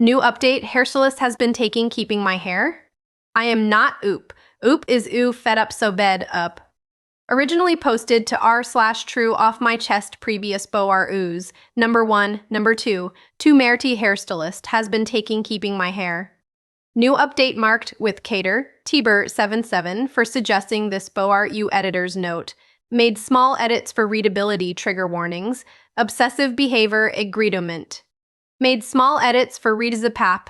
New update, Hairstylist has been taking keeping my hair. I am not oop. Oop is ooh fed up so bed up. Originally posted to r/true off my chest previous boar ooze. Number 1, number 2, to Merty Hairstylist has been taking keeping my hair. New update marked with Cater, Tiber77 for suggesting this boar u editor's note. Made small edits for readability trigger warnings. Obsessive behavior agreement. Made small edits for readazapap,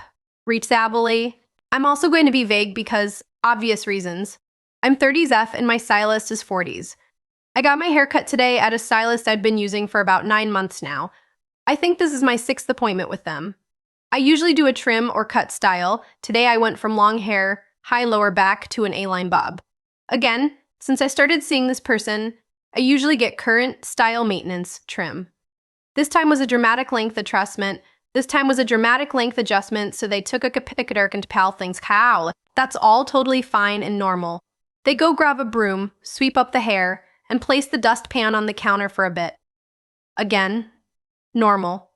reachability. I'm also going to be vague because obvious reasons. I'm 30s F and my stylist is 40s. I got my hair cut today at a stylist I've been using for about 9 months now. I think this is my 6th appointment with them. I usually do a trim or cut style. Today I went from long hair, high lower back to an A-line bob. Again, since I started seeing this person, I usually get current style maintenance trim. This time was a dramatic length adjustment. So they took a picture and pal things cow. That's all totally fine and normal. They go grab a broom, sweep up the hair, and place the dustpan on the counter for a bit. Again, normal.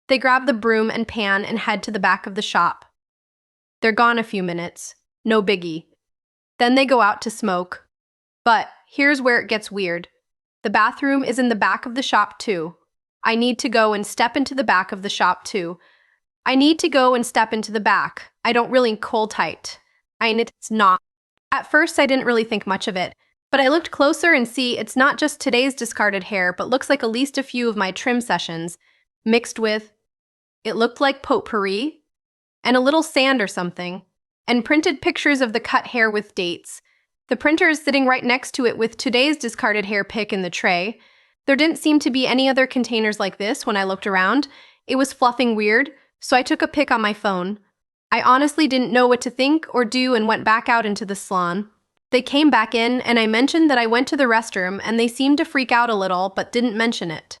They grab the broom and pan and head to the back of the shop. They're gone a few minutes. No biggie. Then they go out to smoke. But here's where it gets weird. The bathroom is in the back of the shop too. I need to go and step into the back of the shop too. I don't really cold tight. It's not. At first, I didn't really think much of it, but I looked closer and see it's not just today's discarded hair, but looks like at least a few of my trim sessions, mixed with, it looked like potpourri, and a little sand or something, and printed pictures of the cut hair with dates. The printer is sitting right next to it with today's discarded hair pick in the tray. There didn't seem to be any other containers like this when I looked around. It was fluffing weird, so I took a pic on my phone. I honestly didn't know what to think or do and went back out into the salon. They came back in and I mentioned that I went to the restroom and they seemed to freak out a little but didn't mention it.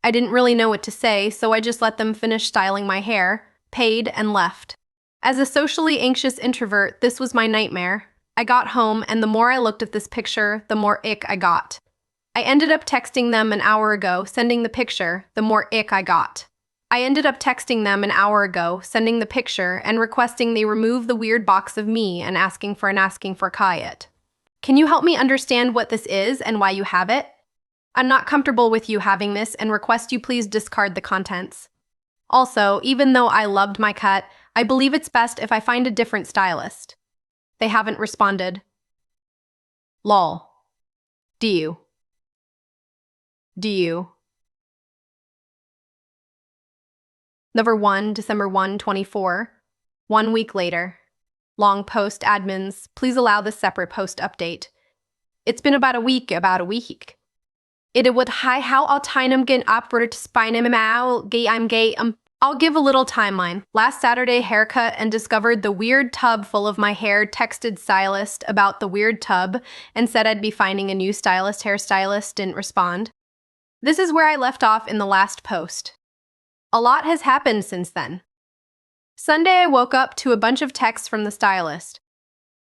I didn't really know what to say, so I just let them finish styling my hair, paid, and left. As a socially anxious introvert, this was my nightmare. I got home and the more I looked at this picture, the more ick I got. I ended up texting them an hour ago, sending the picture, the more ick I got. And requesting they remove the weird box of me and asking for Kayet. Can you help me understand what this is and why you have it? I'm not comfortable with you having this and request you please discard the contents. Also, even though I loved my cut, I believe it's best if I find a different stylist. They haven't responded. Lol. Do you? Number 1, December 1, 24. 1 week later. Long post admins, please allow this separate post update. It's been about a week. It would hi how I'll tinem gen upward to spine I'm gay. I'll give a little timeline. Last Saturday haircut and discovered the weird tub full of my hair, texted stylist about the weird tub and said I'd be finding a new stylist. Hairstylist didn't respond. This is where I left off in the last post. A lot has happened since then. Sunday I woke up to a bunch of texts from the stylist.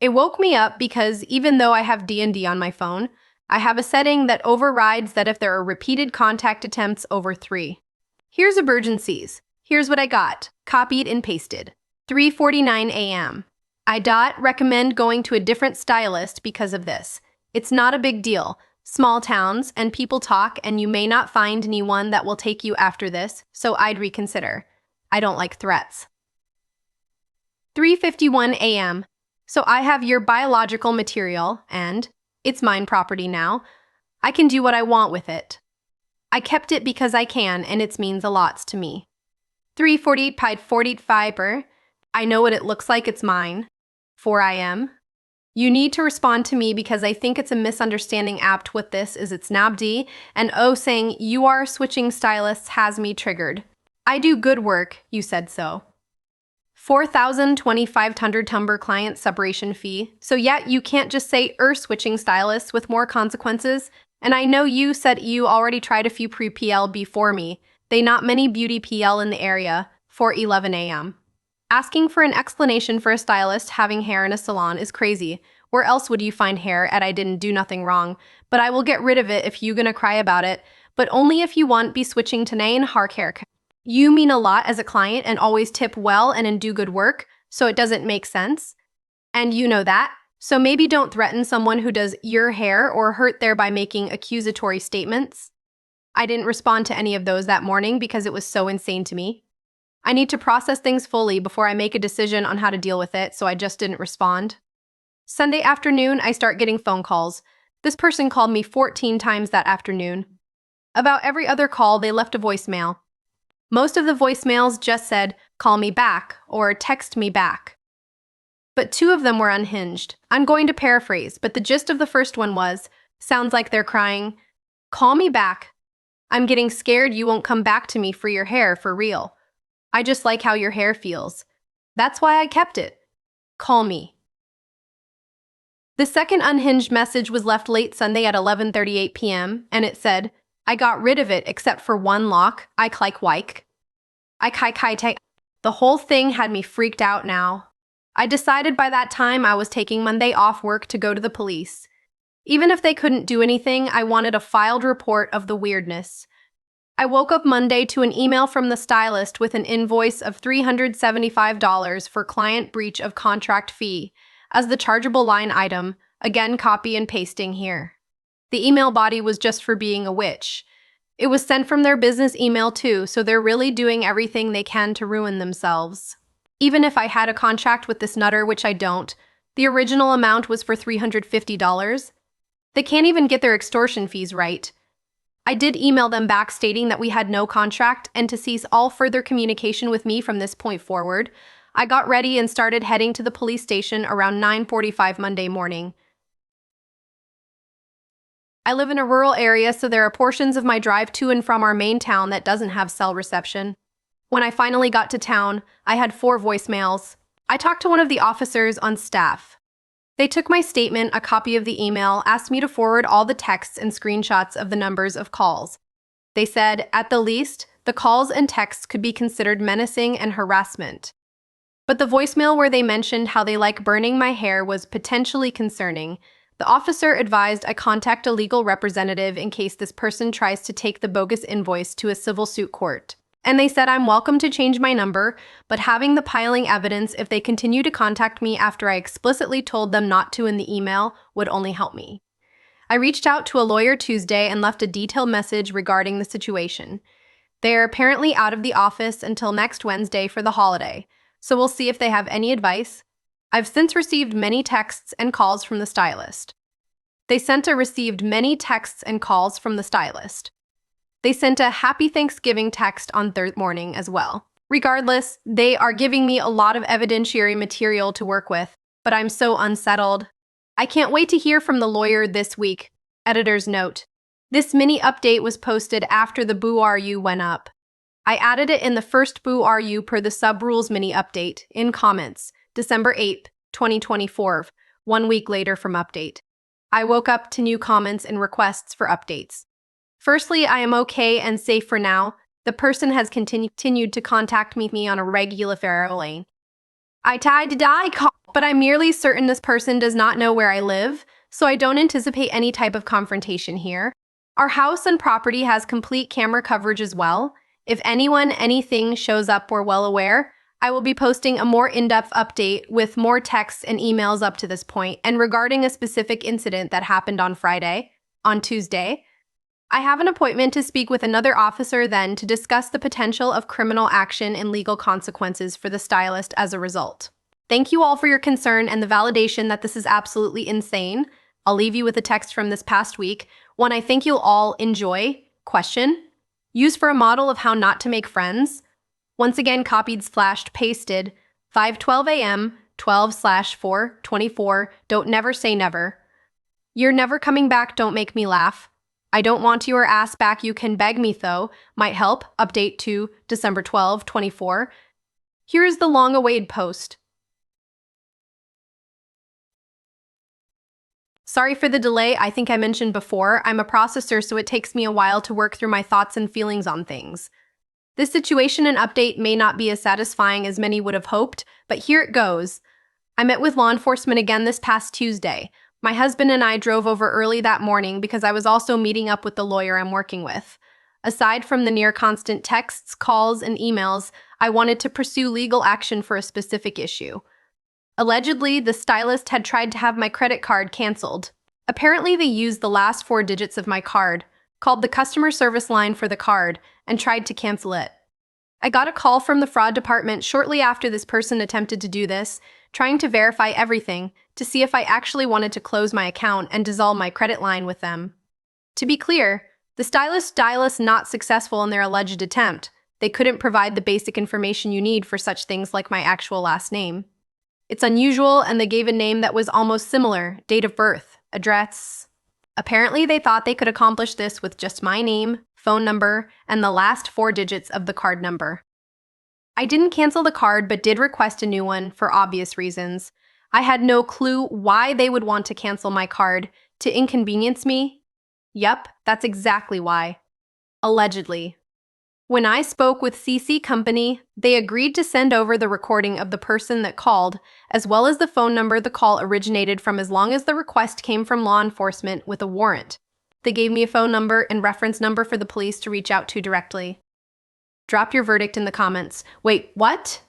It woke me up because even though I have D&D on my phone, I have a setting that overrides that if there are repeated contact attempts over 3. Here's emergencies. Here's what I got. Copied and pasted. 3:49 a.m. I recommend going to a different stylist because of this. It's not a big deal. Small towns and people talk and you may not find anyone that will take you after this, so I'd reconsider. I don't like threats. 3:51 a.m. So I have your biological material and it's mine property now. I can do what I want with it. I kept it because I can and it means a lot to me. 3:48 fiber. I know what it looks like, it's mine. 4 a.m. You need to respond to me because I think it's a misunderstanding apt what this is it's nabdi and saying you are switching stylists has me triggered. I do good work, you said so. 4,200 tumber client separation fee. So yet you can't just say switching stylists with more consequences. And I know you said you already tried a few pre-PL before me. They not many beauty PL in the area. 4:11 a.m. Asking for an explanation for a stylist having hair in a salon is crazy. Where else would you find hair at I didn't do nothing wrong, but I will get rid of it if you gonna cry about it, but only if you want be switching to Nain Hark haircut. You mean a lot as a client and always tip well and do good work, so it doesn't make sense. And you know that, so maybe don't threaten someone who does your hair or hurt their by making accusatory statements. I didn't respond to any of those that morning because it was so insane to me. I need to process things fully before I make a decision on how to deal with it, so I just didn't respond. Sunday afternoon, I start getting phone calls. This person called me 14 times that afternoon. About every other call, they left a voicemail. Most of the voicemails just said, "Call me back," or "Text me back." But 2 of them were unhinged. I'm going to paraphrase, but the gist of the first one was, sounds like they're crying, "Call me back. I'm getting scared you won't come back to me for your hair for real. I just like how your hair feels. That's why I kept it. Call me." The second unhinged message was left late Sunday at 11:38 p.m., and it said, "I got rid of it except for one lock. I like wike. I kai take." The whole thing had me freaked out now. I decided by that time I was taking Monday off work to go to the police. Even if they couldn't do anything, I wanted a filed report of the weirdness. I woke up Monday to an email from the stylist with an invoice of $375 for client breach of contract fee as the chargeable line item, again copy and pasting here. The email body was just for being a witch. It was sent from their business email too, so they're really doing everything they can to ruin themselves. Even if I had a contract with this nutter, which I don't, the original amount was for $350. They can't even get their extortion fees right. I did email them back stating that we had no contract and to cease all further communication with me from this point forward. I got ready and started heading to the police station around 9:45 Monday morning. I live in a rural area, so there are portions of my drive to and from our main town that doesn't have cell reception. When I finally got to town, I had 4 voicemails. I talked to one of the officers on staff. They took my statement, a copy of the email, asked me to forward all the texts and screenshots of the numbers of calls. They said, at the least, the calls and texts could be considered menacing and harassment. But the voicemail where they mentioned how they like burning my hair was potentially concerning. The officer advised I contact a legal representative in case this person tries to take the bogus invoice to a civil suit court. And they said I'm welcome to change my number, but having the piling evidence if they continue to contact me after I explicitly told them not to in the email would only help me. I reached out to a lawyer Tuesday and left a detailed message regarding the situation. They are apparently out of the office until next Wednesday for the holiday, so we'll see if they have any advice. I've since received many texts and calls from the stylist. They received many texts and calls from the stylist. They sent a happy Thanksgiving text on Thursday morning as well. Regardless, they are giving me a lot of evidentiary material to work with, but I'm so unsettled. I can't wait to hear from the lawyer this week. Editor's note. This mini update was posted after the Boo RU went up. I added it in the first Boo RU per the sub-rules mini update, in comments, December 8th, 2024, 1 week later from update. I woke up to new comments and requests for updates. Firstly, I am okay and safe for now. The person has continued to contact me on a regular lane. I tried to die, but I'm merely certain this person does not know where I live, so I don't anticipate any type of confrontation here. Our house and property has complete camera coverage as well. If anything shows up, we're well aware. I will be posting a more in-depth update with more texts and emails up to this point, and regarding a specific incident that happened on Tuesday, I have an appointment to speak with another officer then to discuss the potential of criminal action and legal consequences for the stylist as a result. Thank you all for your concern and the validation that this is absolutely insane. I'll leave you with a text from this past week, one I think you'll all enjoy. Question: used for a model of how not to make friends. Once again copied/pasted, 5:12 a.m., 12/4/24, don't never say never. You're never coming back, don't make me laugh. I don't want your ass back, you can beg me though. Might help. Update to December 12, 24. Here is the long-awaited post. Sorry for the delay, I think I mentioned before, I'm a processor so it takes me a while to work through my thoughts and feelings on things. This situation and update may not be as satisfying as many would have hoped, but here it goes. I met with law enforcement again this past Tuesday. My husband and I drove over early that morning because I was also meeting up with the lawyer I'm working with. Aside from the near constant texts, calls, and emails, I wanted to pursue legal action for a specific issue. Allegedly, the stylist had tried to have my credit card canceled. Apparently, they used the last 4 digits of my card, called the customer service line for the card, and tried to cancel it. I got a call from the fraud department shortly after this person attempted to do this, trying to verify everything to see if I actually wanted to close my account and dissolve my credit line with them. To be clear, the stylist not successful in their alleged attempt. They couldn't provide the basic information you need for such things like my actual last name. It's unusual, and they gave a name that was almost similar, date of birth, address. Apparently, they thought they could accomplish this with just my name, phone number, and the last 4 digits of the card number. I didn't cancel the card but did request a new one for obvious reasons. I had no clue why they would want to cancel my card, to inconvenience me. Yep, that's exactly why. Allegedly. When I spoke with CC Company, they agreed to send over the recording of the person that called, as well as the phone number the call originated from as long as the request came from law enforcement with a warrant. They gave me a phone number and reference number for the police to reach out to directly. Drop your verdict in the comments. Wait, what?